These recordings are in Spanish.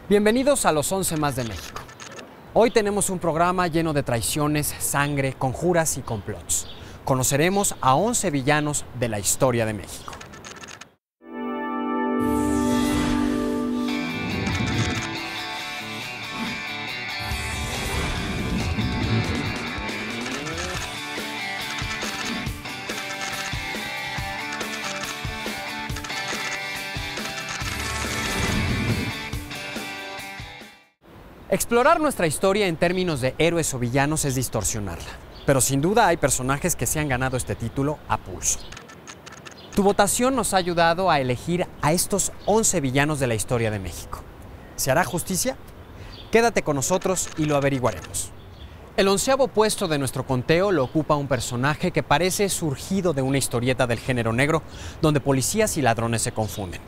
Bienvenidos a los 11 más de México. Hoy tenemos un programa lleno de traiciones, sangre, conjuras y complots. Conoceremos a 11 villanos de la historia de México. Explorar nuestra historia en términos de héroes o villanos es distorsionarla, pero sin duda hay personajes que se han ganado este título a pulso. Tu votación nos ha ayudado a elegir a estos 11 villanos de la historia de México. ¿Se hará justicia? Quédate con nosotros y lo averiguaremos. El 11º puesto de nuestro conteo lo ocupa un personaje que parece surgido de una historieta del género negro, donde policías y ladrones se confunden.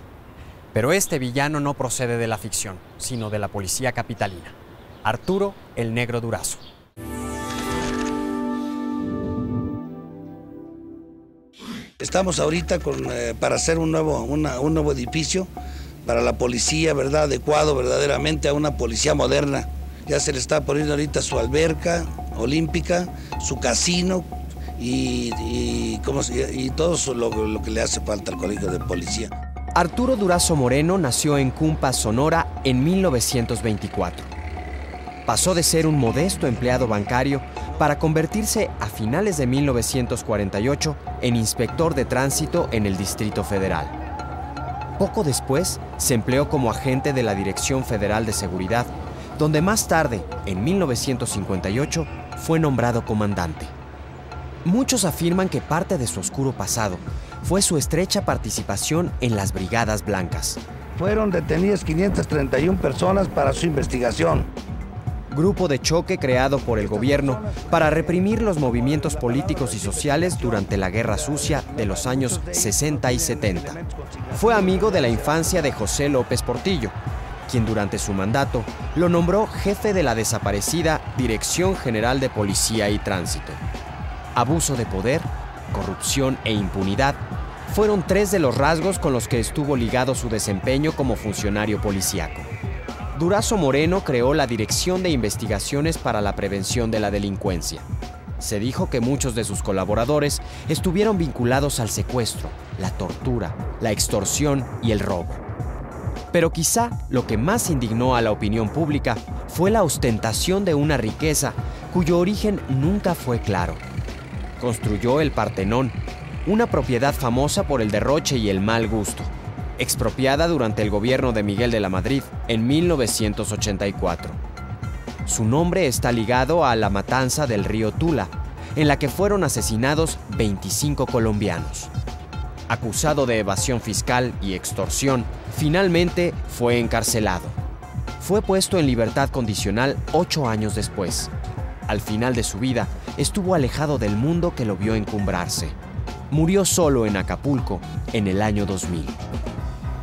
Pero este villano no procede de la ficción, sino de la policía capitalina. Arturo el Negro Durazo. Estamos ahorita para hacer un nuevo edificio para la policía, ¿verdad? Adecuado verdaderamente a una policía moderna. Ya se le está poniendo ahorita su alberca olímpica, su casino y todo lo que le hace falta al colegio de policía. Arturo Durazo Moreno nació en Cumpa, Sonora, en 1924. Pasó de ser un modesto empleado bancario para convertirse a finales de 1948 en inspector de tránsito en el Distrito Federal. Poco después, se empleó como agente de la Dirección Federal de Seguridad, donde más tarde, en 1958, fue nombrado comandante. Muchos afirman que parte de su oscuro pasado fue su estrecha participación en las Brigadas Blancas. Fueron detenidas 531 personas para su investigación. Grupo de choque creado por el gobierno para reprimir los movimientos políticos y sociales durante la Guerra Sucia de los años 60 y 70. Fue amigo de la infancia de José López Portillo, quien durante su mandato lo nombró jefe de la desaparecida Dirección General de Policía y Tránsito. Abuso de poder, corrupción e impunidad fueron tres de los rasgos con los que estuvo ligado su desempeño como funcionario policíaco. Durazo Moreno creó la Dirección de Investigaciones para la Prevención de la Delincuencia. Se dijo que muchos de sus colaboradores estuvieron vinculados al secuestro, la tortura, la extorsión y el robo. Pero quizá lo que más indignó a la opinión pública fue la ostentación de una riqueza cuyo origen nunca fue claro. Construyó el Partenón, una propiedad famosa por el derroche y el mal gusto, expropiada durante el gobierno de Miguel de la Madrid en 1984. Su nombre está ligado a la matanza del río Tula, en la que fueron asesinados 25 colombianos. Acusado de evasión fiscal y extorsión, finalmente fue encarcelado. Fue puesto en libertad condicional 8 años después. Al final de su vida, estuvo alejado del mundo que lo vio encumbrarse. Murió solo en Acapulco en el año 2000.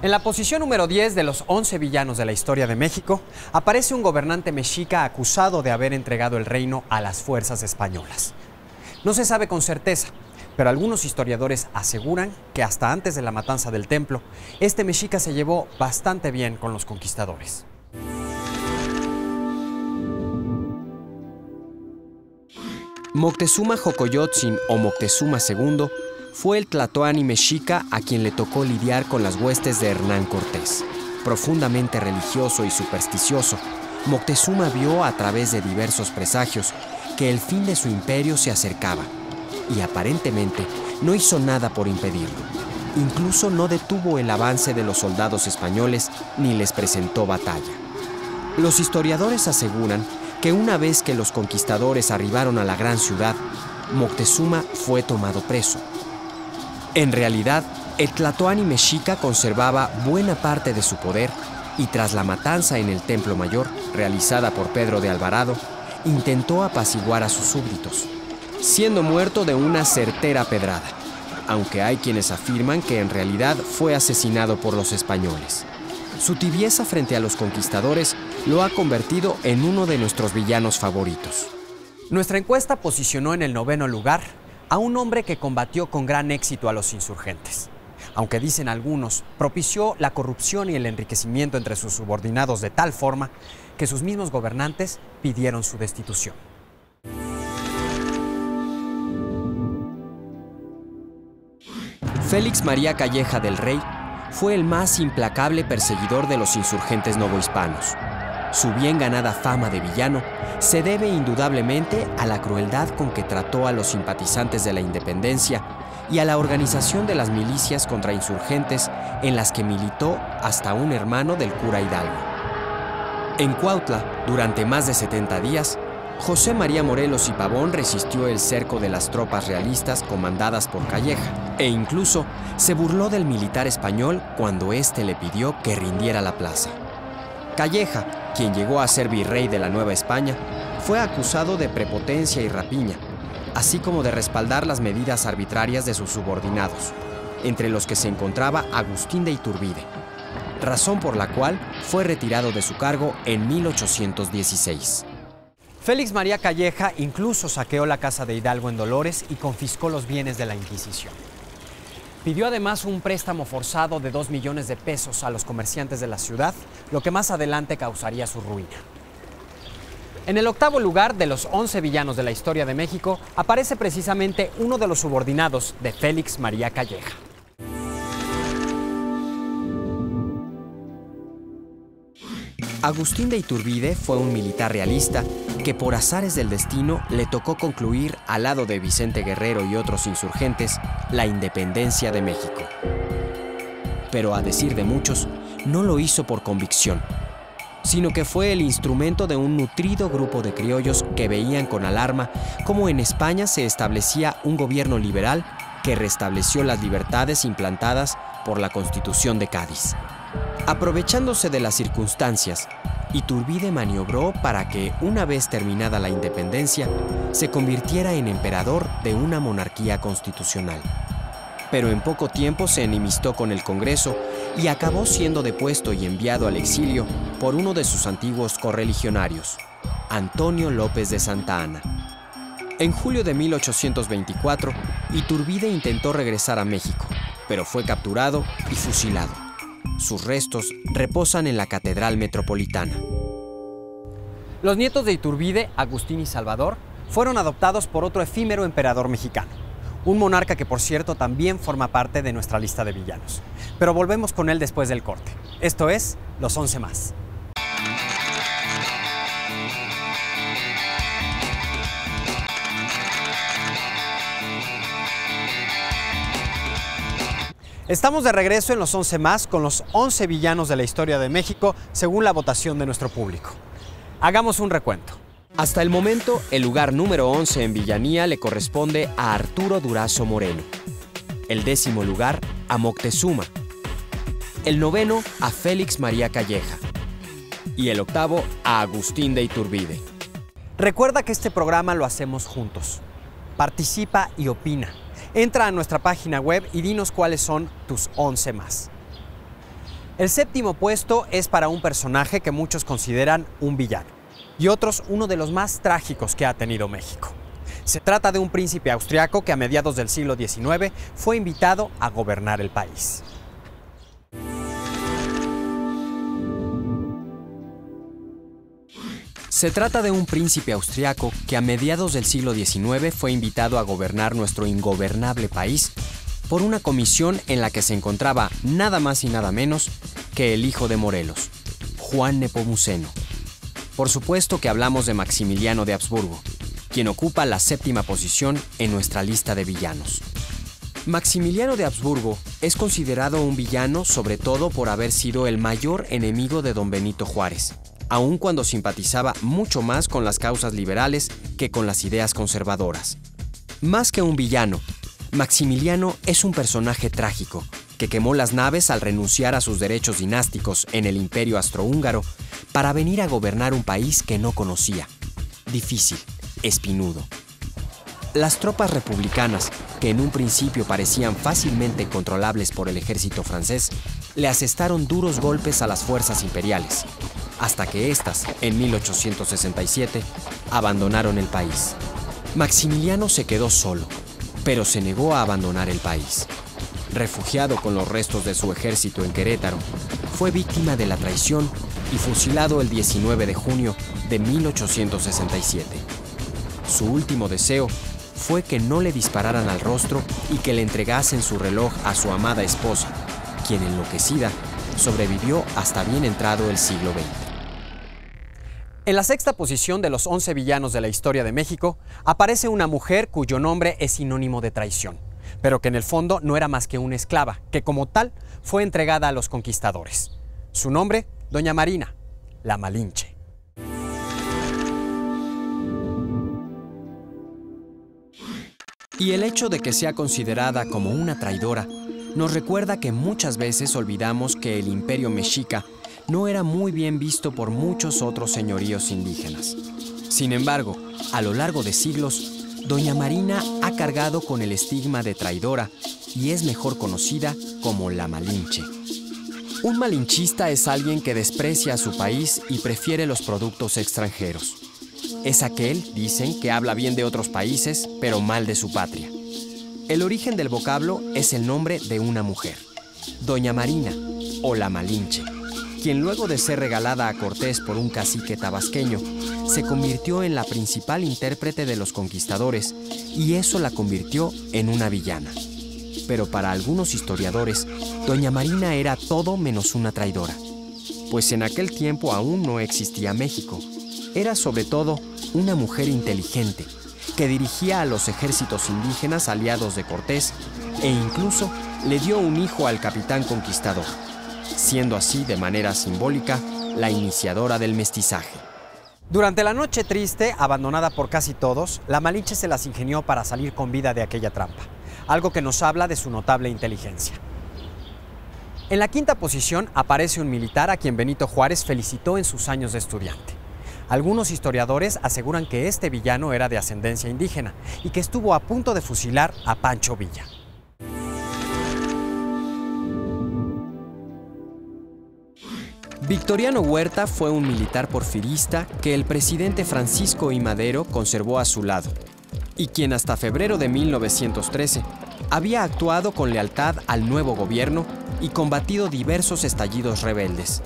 En la posición número 10 de los 11 villanos de la historia de México, aparece un gobernante mexica acusado de haber entregado el reino a las fuerzas españolas. No se sabe con certeza, pero algunos historiadores aseguran que hasta antes de la matanza del templo, este mexica se llevó bastante bien con los conquistadores. Moctezuma Xocoyotzin o Moctezuma II fue el tlatoani mexica a quien le tocó lidiar con las huestes de Hernán Cortés. Profundamente religioso y supersticioso, Moctezuma vio a través de diversos presagios que el fin de su imperio se acercaba y aparentemente no hizo nada por impedirlo. Incluso no detuvo el avance de los soldados españoles ni les presentó batalla. Los historiadores aseguran que una vez que los conquistadores arribaron a la gran ciudad, Moctezuma fue tomado preso. En realidad, el tlatoani mexica conservaba buena parte de su poder y tras la matanza en el Templo Mayor, realizada por Pedro de Alvarado, intentó apaciguar a sus súbditos, siendo muerto de una certera pedrada, aunque hay quienes afirman que en realidad fue asesinado por los españoles. Su tibieza frente a los conquistadores lo ha convertido en uno de nuestros villanos favoritos. Nuestra encuesta posicionó en el 9º lugar a un hombre que combatió con gran éxito a los insurgentes. aunque dicen algunos, propició la corrupción y el enriquecimiento entre sus subordinados de tal forma que sus mismos gobernantes pidieron su destitución. Félix María Calleja del Rey fue el más implacable perseguidor de los insurgentes novohispanos. Su bien ganada fama de villano se debe indudablemente a la crueldad con que trató a los simpatizantes de la independencia y a la organización de las milicias contrainsurgentes en las que militó hasta un hermano del cura Hidalgo. En Cuautla, durante más de 70 días, José María Morelos y Pavón resistió el cerco de las tropas realistas comandadas por Calleja, e incluso se burló del militar español cuando éste le pidió que rindiera la plaza. Calleja, quien llegó a ser virrey de la Nueva España, fue acusado de prepotencia y rapiña, así como de respaldar las medidas arbitrarias de sus subordinados, entre los que se encontraba Agustín de Iturbide, razón por la cual fue retirado de su cargo en 1816. Félix María Calleja incluso saqueó la casa de Hidalgo en Dolores y confiscó los bienes de la Inquisición. Pidió además un préstamo forzado de 2 millones de pesos a los comerciantes de la ciudad, lo que más adelante causaría su ruina. En el octavo lugar de los 11 villanos de la historia de México aparece precisamente uno de los subordinados de Félix María Calleja. Agustín de Iturbide fue un militar realista que por azares del destino le tocó concluir al lado de Vicente Guerrero y otros insurgentes la independencia de México. Pero a decir de muchos, no lo hizo por convicción, sino que fue el instrumento de un nutrido grupo de criollos que veían con alarma cómo en España se establecía un gobierno liberal que restableció las libertades implantadas por la Constitución de Cádiz. Aprovechándose de las circunstancias, Iturbide maniobró para que, una vez terminada la independencia, se convirtiera en emperador de una monarquía constitucional. Pero en poco tiempo se enemistó con el Congreso y acabó siendo depuesto y enviado al exilio por uno de sus antiguos correligionarios, Antonio López de Santa Anna. En julio de 1824, Iturbide intentó regresar a México, pero fue capturado y fusilado. Sus restos reposan en la Catedral Metropolitana. Los nietos de Iturbide, Agustín y Salvador, fueron adoptados por otro efímero emperador mexicano, un monarca que, por cierto, también forma parte de nuestra lista de villanos. Pero volvemos con él después del corte. Esto es Los 11 Más. Estamos de regreso en Los 11 Más con los 11 villanos de la historia de México según la votación de nuestro público. Hagamos un recuento. Hasta el momento, el lugar número 11 en villanía le corresponde a Arturo Durazo Moreno. El 10º lugar a Moctezuma. El 9º a Félix María Calleja. Y el 8º a Agustín de Iturbide. Recuerda que este programa lo hacemos juntos. Participa y opina. Entra a nuestra página web y dinos cuáles son tus 11 más. El 7º puesto es para un personaje que muchos consideran un villano y otros uno de los más trágicos que ha tenido México. Se trata de un príncipe austriaco que a mediados del siglo XIX fue invitado a gobernar el país. Se trata de un príncipe austriaco que a mediados del siglo XIX fue invitado a gobernar nuestro ingobernable país por una comisión en la que se encontraba nada más y nada menos que el hijo de Morelos, Juan Nepomuceno. Por supuesto que hablamos de Maximiliano de Habsburgo, quien ocupa la 7ª posición en nuestra lista de villanos. Maximiliano de Habsburgo es considerado un villano sobre todo por haber sido el mayor enemigo de don Benito Juárez, aun cuando simpatizaba mucho más con las causas liberales que con las ideas conservadoras. Más que un villano, Maximiliano es un personaje trágico que quemó las naves al renunciar a sus derechos dinásticos en el Imperio Austrohúngaro para venir a gobernar un país que no conocía, difícil, espinudo. Las tropas republicanas, que en un principio parecían fácilmente controlables por el ejército francés, le asestaron duros golpes a las fuerzas imperiales, hasta que éstas, en 1867, abandonaron el país. Maximiliano se quedó solo, pero se negó a abandonar el país. refugiado con los restos de su ejército en Querétaro, fue víctima de la traición y fusilado el 19 de junio de 1867. Su último deseo fue que no le dispararan al rostro y que le entregasen su reloj a su amada esposa, quien enloquecida sobrevivió hasta bien entrado el siglo XX. En la sexta posición de los 11 villanos de la historia de México aparece una mujer cuyo nombre es sinónimo de traición, pero que en el fondo no era más que una esclava, que como tal fue entregada a los conquistadores. Su nombre, Doña Marina, la Malinche. Y el hecho de que sea considerada como una traidora nos recuerda que muchas veces olvidamos que el imperio mexica no era muy bien visto por muchos otros señoríos indígenas. Sin embargo, a lo largo de siglos, Doña Marina ha cargado con el estigma de traidora y es mejor conocida como la Malinche. Un malinchista es alguien que desprecia a su país y prefiere los productos extranjeros. Es aquel, dicen, que habla bien de otros países, pero mal de su patria. El origen del vocablo es el nombre de una mujer, Doña Marina o la Malinche, quien luego de ser regalada a Cortés por un cacique tabasqueño, se convirtió en la principal intérprete de los conquistadores y eso la convirtió en una villana. Pero para algunos historiadores, Doña Marina era todo menos una traidora, pues en aquel tiempo aún no existía México. Era sobre todo una mujer inteligente, que dirigía a los ejércitos indígenas aliados de Cortés e incluso le dio un hijo al capitán conquistador, siendo así, de manera simbólica, la iniciadora del mestizaje. Durante la noche triste, abandonada por casi todos, la Malinche se las ingenió para salir con vida de aquella trampa, algo que nos habla de su notable inteligencia. En la quinta posición aparece un militar a quien Benito Juárez felicitó en sus años de estudiante. Algunos historiadores aseguran que este villano era de ascendencia indígena y que estuvo a punto de fusilar a Pancho Villa. Victoriano Huerta fue un militar porfirista que el presidente Francisco I. Madero conservó a su lado y quien hasta febrero de 1913 había actuado con lealtad al nuevo gobierno y combatido diversos estallidos rebeldes,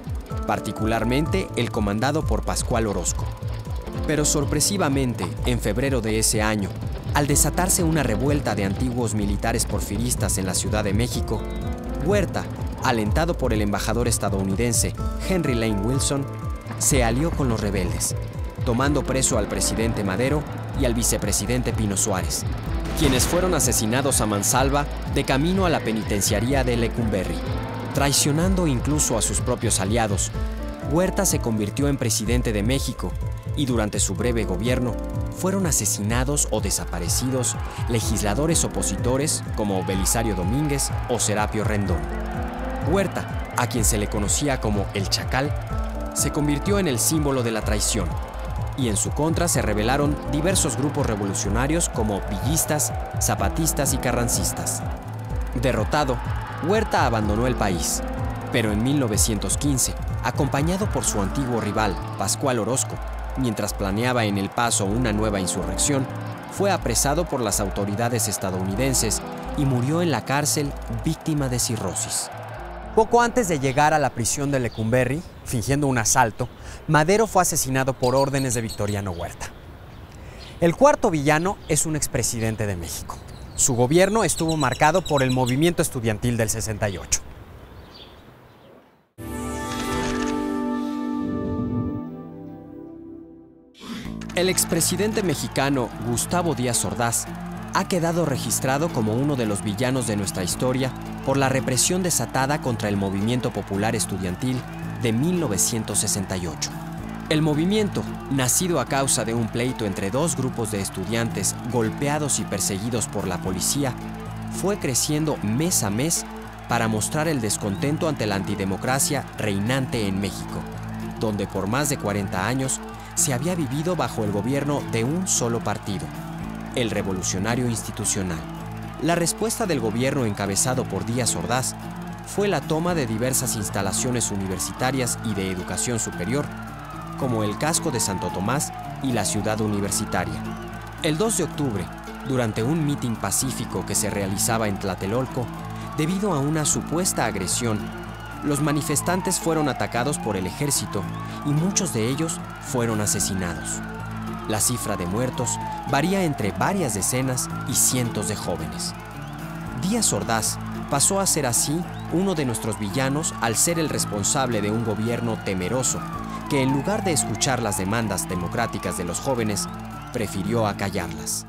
particularmente el comandado por Pascual Orozco. Pero sorpresivamente, en febrero de ese año, al desatarse una revuelta de antiguos militares porfiristas en la Ciudad de México, Huerta, alentado por el embajador estadounidense Henry Lane Wilson, se alió con los rebeldes, tomando preso al presidente Madero y al vicepresidente Pino Suárez, quienes fueron asesinados a mansalva de camino a la penitenciaría de Lecumberri. Traicionando incluso a sus propios aliados, Huerta se convirtió en presidente de México y durante su breve gobierno fueron asesinados o desaparecidos legisladores opositores como Belisario Domínguez o Serapio Rendón. Huerta, a quien se le conocía como el Chacal, se convirtió en el símbolo de la traición, y en su contra se rebelaron diversos grupos revolucionarios como villistas, zapatistas y carrancistas. Derrotado, Huerta abandonó el país, pero en 1915, acompañado por su antiguo rival, Pascual Orozco, mientras planeaba en El Paso una nueva insurrección, fue apresado por las autoridades estadounidenses y murió en la cárcel víctima de cirrosis. Poco antes de llegar a la prisión de Lecumberri, fingiendo un asalto, Madero fue asesinado por órdenes de Victoriano Huerta. El cuarto villano es un expresidente de México. Su gobierno estuvo marcado por el movimiento estudiantil del 68. El expresidente mexicano Gustavo Díaz Ordaz ha quedado registrado como uno de los villanos de nuestra historia por la represión desatada contra el movimiento popular estudiantil de 1968. El movimiento, nacido a causa de un pleito entre dos grupos de estudiantes golpeados y perseguidos por la policía, fue creciendo mes a mes para mostrar el descontento ante la antidemocracia reinante en México, donde por más de 40 años se había vivido bajo el gobierno de un solo partido, el Revolucionario Institucional. La respuesta del gobierno encabezado por Díaz Ordaz fue la toma de diversas instalaciones universitarias y de educación superior, como el Casco de Santo Tomás y la Ciudad Universitaria. El 2 de octubre, durante un mitin pacífico que se realizaba en Tlatelolco, Debido a una supuesta agresión, los manifestantes fueron atacados por el ejército y muchos de ellos fueron asesinados. La cifra de muertos varía entre varias decenas y cientos de jóvenes. Díaz Ordaz pasó a ser así uno de nuestros villanos al ser el responsable de un gobierno temeroso que, en lugar de escuchar las demandas democráticas de los jóvenes, prefirió acallarlas.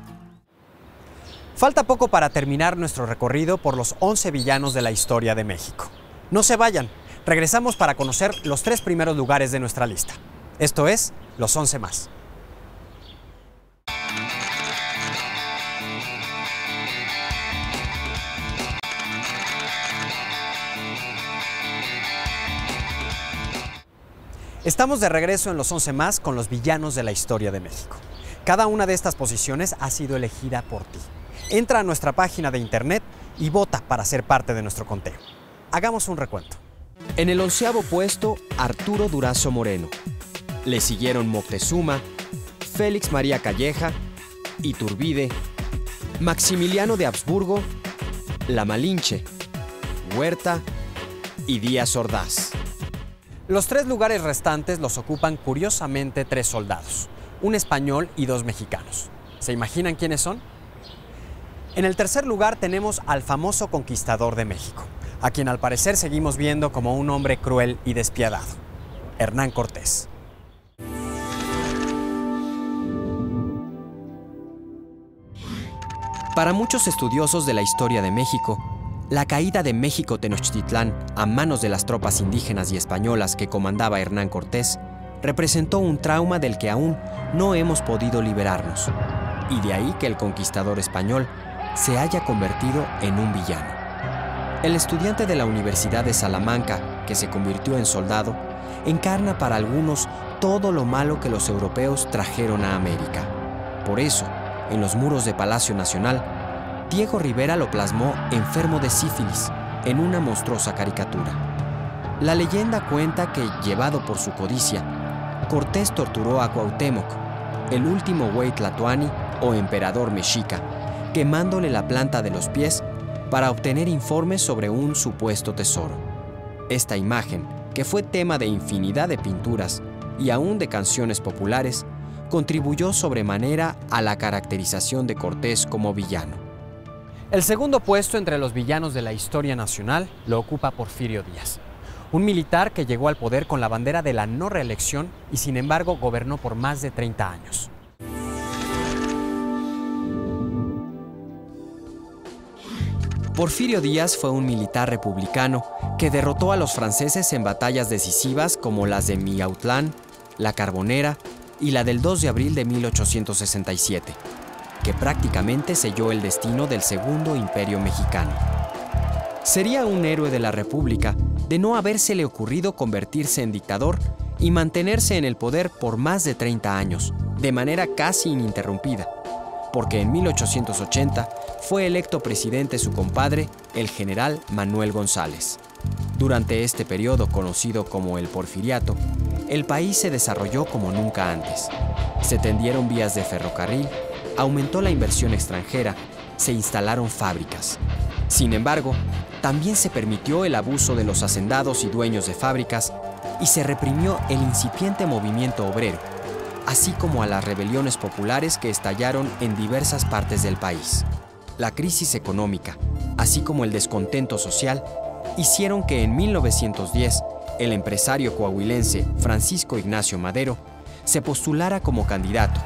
Falta poco para terminar nuestro recorrido por los 11 villanos de la historia de México. No se vayan, regresamos para conocer los 3 primeros lugares de nuestra lista. Esto es, los 11 más. Estamos de regreso en los 11 más con los villanos de la historia de México. Cada una de estas posiciones ha sido elegida por ti. Entra a nuestra página de internet y vota para ser parte de nuestro conteo. Hagamos un recuento. En el 11º puesto, Arturo Durazo Moreno. Le siguieron Moctezuma, Félix María Calleja, Iturbide, Maximiliano de Habsburgo, La Malinche, Huerta y Díaz Ordaz. Los 3 lugares restantes los ocupan curiosamente 3 soldados, un español y 2 mexicanos. ¿Se imaginan quiénes son? En el tercer lugar tenemos al famoso conquistador de México, a quien al parecer seguimos viendo como un hombre cruel y despiadado, Hernán Cortés. Para muchos estudiosos de la historia de México, la caída de México Tenochtitlán a manos de las tropas indígenas y españolas que comandaba Hernán Cortés representó un trauma del que aún no hemos podido liberarnos, y de ahí que el conquistador español se haya convertido en un villano. El estudiante de la Universidad de Salamanca, que se convirtió en soldado, encarna para algunos todo lo malo que los europeos trajeron a América. Por eso, en los muros de Palacio Nacional, Diego Rivera lo plasmó enfermo de sífilis en una monstruosa caricatura. La leyenda cuenta que, llevado por su codicia, Cortés torturó a Cuauhtémoc, el último güey tlatoani o emperador mexica, quemándole la planta de los pies para obtener informes sobre un supuesto tesoro. Esta imagen, que fue tema de infinidad de pinturas y aún de canciones populares, contribuyó sobremanera a la caracterización de Cortés como villano. El segundo puesto entre los villanos de la historia nacional lo ocupa Porfirio Díaz, un militar que llegó al poder con la bandera de la no reelección y sin embargo gobernó por más de 30 años. Porfirio Díaz fue un militar republicano que derrotó a los franceses en batallas decisivas como las de Miautlán, La Carbonera y la del 2 de abril de 1867, que prácticamente selló el destino del Segundo Imperio Mexicano. Sería un héroe de la República de no habérsele ocurrido convertirse en dictador y mantenerse en el poder por más de 30 años, de manera casi ininterrumpida, porque en 1880 fue electo presidente su compadre, el general Manuel González. Durante este periodo, conocido como el Porfiriato, el país se desarrolló como nunca antes. Se tendieron vías de ferrocarril, aumentó la inversión extranjera, se instalaron fábricas. Sin embargo, también se permitió el abuso de los hacendados y dueños de fábricas y se reprimió el incipiente movimiento obrero, así como a las rebeliones populares que estallaron en diversas partes del país. La crisis económica, así como el descontento social, hicieron que en 1910 el empresario coahuilense Francisco Ignacio Madero se postulara como candidato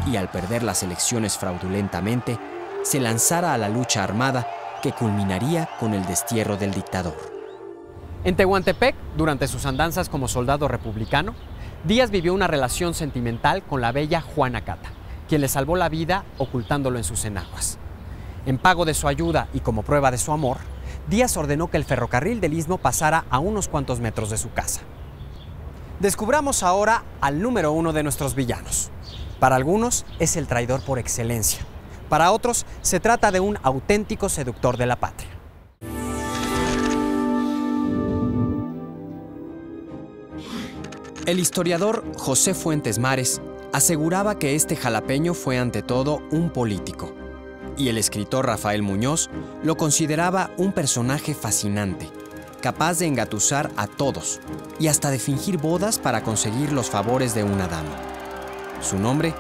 y, al perder las elecciones fraudulentamente, se lanzara a la lucha armada que culminaría con el destierro del dictador. En Tehuantepec, durante sus andanzas como soldado republicano, Díaz vivió una relación sentimental con la bella Juana Cata, quien le salvó la vida ocultándolo en sus enaguas. En pago de su ayuda y como prueba de su amor, Díaz ordenó que el ferrocarril del Istmo pasara a unos cuantos metros de su casa. Descubramos ahora al número 1 de nuestros villanos. Para algunos es el traidor por excelencia. Para otros se trata de un auténtico seductor de la patria. El historiador José Fuentes Mares aseguraba que este jalapeño fue ante todo un político. y el escritor Rafael Muñoz lo consideraba un personaje fascinante, capaz de engatusar a todos y hasta de fingir bodas para conseguir los favores de una dama. Su nombre,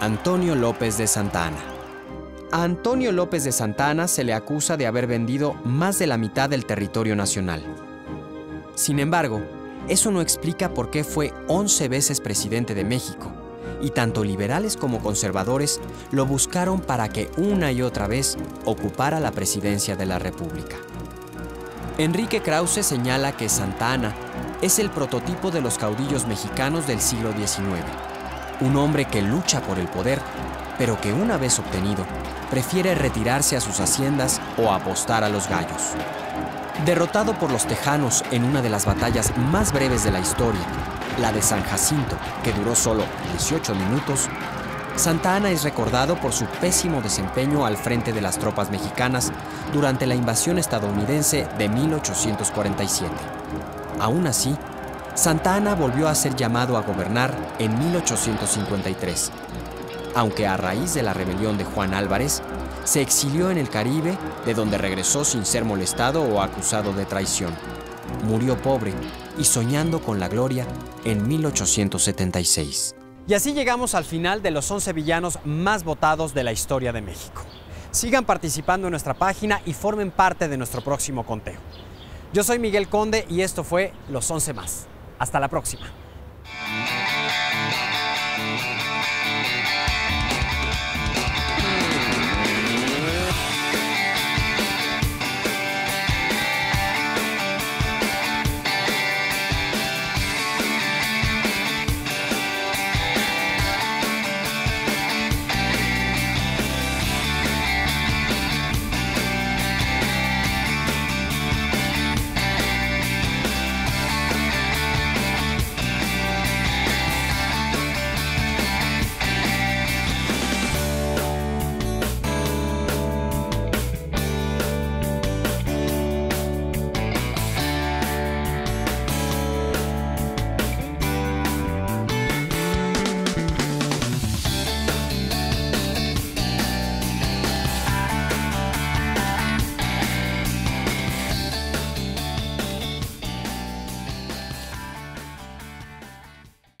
Antonio López de Santa Anna. A Antonio López de Santa Anna se le acusa de haber vendido más de la mitad del territorio nacional. Sin embargo, eso no explica por qué fue 11 veces presidente de México, y tanto liberales como conservadores lo buscaron para que una y otra vez ocupara la presidencia de la República. Enrique Krause señala que Santa Anna es el prototipo de los caudillos mexicanos del siglo XIX, un hombre que lucha por el poder, pero que una vez obtenido, prefiere retirarse a sus haciendas o apostar a los gallos. Derrotado por los tejanos en una de las batallas más breves de la historia, la de San Jacinto, que duró solo 18 minutos, Santa Anna es recordado por su pésimo desempeño al frente de las tropas mexicanas durante la invasión estadounidense de 1847. Aún así, Santa Anna volvió a ser llamado a gobernar en 1853, aunque a raíz de la rebelión de Juan Álvarez, se exilió en el Caribe, de donde regresó sin ser molestado o acusado de traición. Murió pobre y soñando con la gloria en 1876. Y así llegamos al final de los 11 villanos más votados de la historia de México. Sigan participando en nuestra página y formen parte de nuestro próximo conteo. Yo soy Miguel Conde y esto fue Los 11 Más. Hasta la próxima.